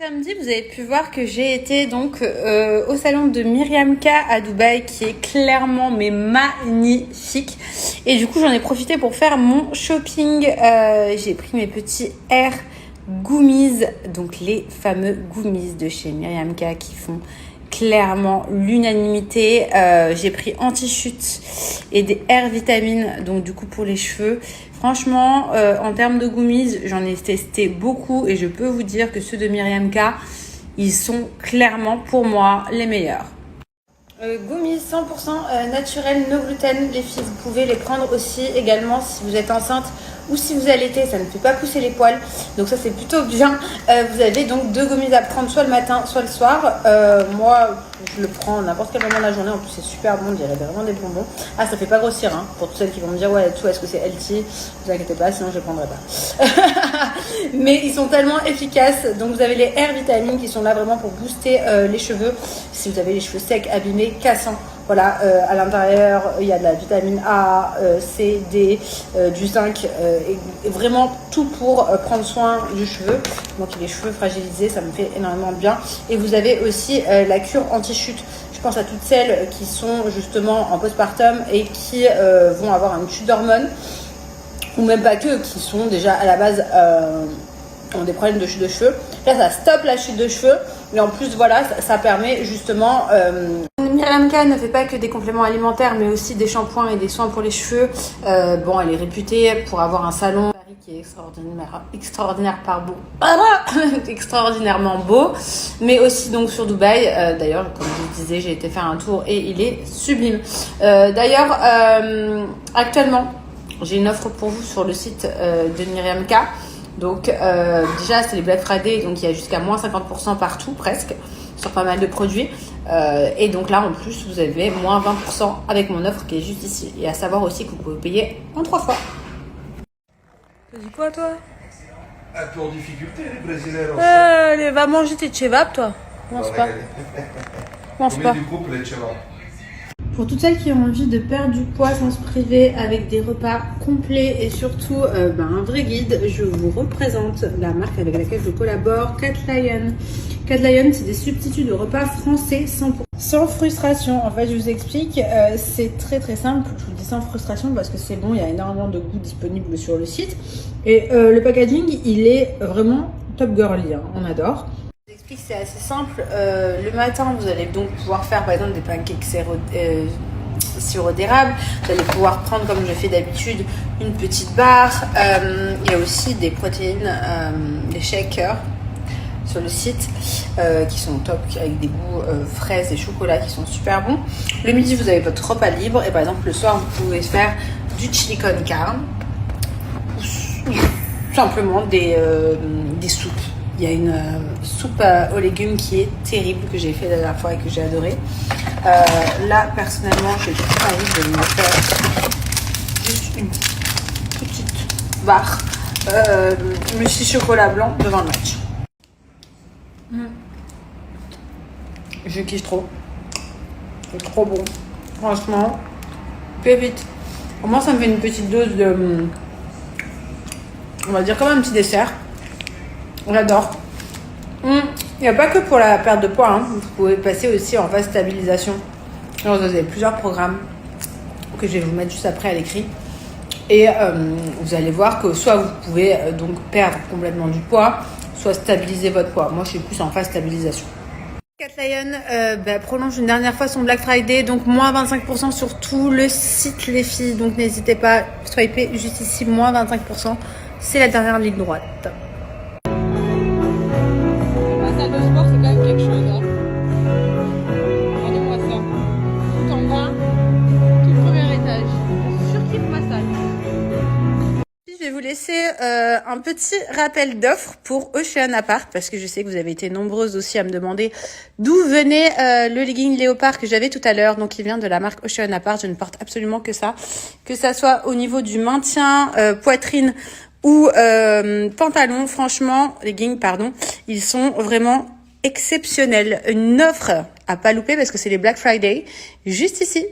Samedi, vous avez pu voir que j'ai été donc au salon de Myriam K à Dubaï, qui est clairement mais magnifique. Et du coup, j'en ai profité pour faire mon shopping. J'ai pris mes petits Air Gummies, donc les fameux Gummies de chez Myriam K qui font clairement l'unanimité. J'ai pris anti-chute et des Air vitamines, donc du coup pour les cheveux. Franchement, en termes de gummies, j'en ai testé beaucoup et je peux vous dire que ceux de Myriam K, ils sont clairement pour moi les meilleurs. Gummies 100% naturel, no gluten, les filles, vous pouvez les prendre aussi également si vous êtes enceinte ou si vous allaitez, ça ne fait pas pousser les poils, donc ça c'est plutôt bien. Vous avez donc 2 gummies à prendre soit le matin soit le soir. Moi je le prends à n'importe quel moment de la journée, en plus c'est super bon, il y a vraiment des bonbons. Ah, ça fait pas grossir, hein, pour toutes celles qui vont me dire ouais tout, est-ce que c'est healthy, vous inquiétez pas, sinon je les prendrai pas. Mais ils sont tellement efficaces. Donc vous avez les Air vitamines qui sont là vraiment pour booster les cheveux si vous avez les cheveux secs, abîmés, cassants. Voilà, à l'intérieur, il y a de la vitamine A, C, D, du zinc, et vraiment tout pour prendre soin du cheveu. Donc les cheveux fragilisés, ça me fait énormément de bien. Et vous avez aussi la cure anti-chute. Je pense à toutes celles qui sont justement en postpartum et qui vont avoir une chute d'hormones, ou même pas que, qui sont déjà à la base ont des problèmes de chute de cheveux. Là, ça stoppe la chute de cheveux. Et en plus, voilà, ça permet justement... Myriam K ne fait pas que des compléments alimentaires, mais aussi des shampoings et des soins pour les cheveux. Bon, elle est réputée pour avoir un salon qui est extraordinairement beau, mais aussi donc sur Dubaï. D'ailleurs, comme je vous disais, j'ai été faire un tour et il est sublime. D'ailleurs, actuellement, j'ai une offre pour vous sur le site de Myriam K. Donc déjà c'est les Black Friday, donc il y a jusqu'à moins 50% partout presque sur pas mal de produits, et donc là en plus vous avez moins 20% avec mon offre qui est juste ici. Et à savoir aussi que vous pouvez payer en 3 fois. Tu dis quoi toi? Un peu en difficulté les Brésiliens. Allez, va manger tes chevap toi. Mange pas. Mange pas. Du groupe les chevap. Pour toutes celles qui ont envie de perdre du poids sans se priver, avec des repas complets et surtout un vrai guide, je vous représente la marque avec laquelle je collabore, Cat Lion. Cat Lion, c'est des substituts de repas français sans frustration. En fait, je vous explique, c'est très très simple. Je vous dis sans frustration parce que c'est bon, il y a énormément de goûts disponibles sur le site. Et le packaging, il est vraiment top girly, hein, on adore. C'est assez simple. Le matin, vous allez donc pouvoir faire par exemple des pancakes sirop d'érable. Vous allez pouvoir prendre, comme je fais d'habitude, une petite barre. Il y a aussi des protéines, des shakers sur le site qui sont top, avec des goûts fraises et chocolat qui sont super bons. Le midi, vous avez votre repas libre. Et par exemple, le soir, vous pouvez faire du chili con carne ou simplement des soupes. Il y a une soupe aux légumes qui est terrible, que j'ai fait la dernière fois et que j'ai adoré. Là, personnellement, j'ai tout envie de me faire juste une petite barre muesli chocolat blanc devant le match. Je kiffe trop. C'est trop bon. Franchement, pépite. Au moins, ça me fait une petite dose de... On va dire comme un petit dessert. J'adore. Il n'y a pas que pour la perte de poids, hein. Vous pouvez passer aussi en phase stabilisation. Alors, vous avez plusieurs programmes que je vais vous mettre juste après à l'écrit. Et vous allez voir que soit vous pouvez donc perdre complètement du poids, soit stabiliser votre poids. Moi, je suis plus en phase stabilisation. Cat Lion prolonge une dernière fois son Black Friday, donc moins 25% sur tout le site, les filles. Donc n'hésitez pas, swipez juste ici, moins 25%. C'est la dernière ligne droite. Le sport, c'est quand même quelque chose. Hein. Regardez-moi ça. Tout en bas, tout premier étage. Je surkiffe ma salle. Je vais vous laisser un petit rappel d'offres pour Ocean Apart, parce que je sais que vous avez été nombreuses aussi à me demander d'où venait le legging léopard que j'avais tout à l'heure. Donc il vient de la marque Ocean Apart. Je ne porte absolument que ça soit au niveau du maintien, poitrine ou pantalon. Franchement, leggings pardon, ils sont vraiment exceptionnels. Une offre à pas louper parce que c'est les Black Friday juste ici.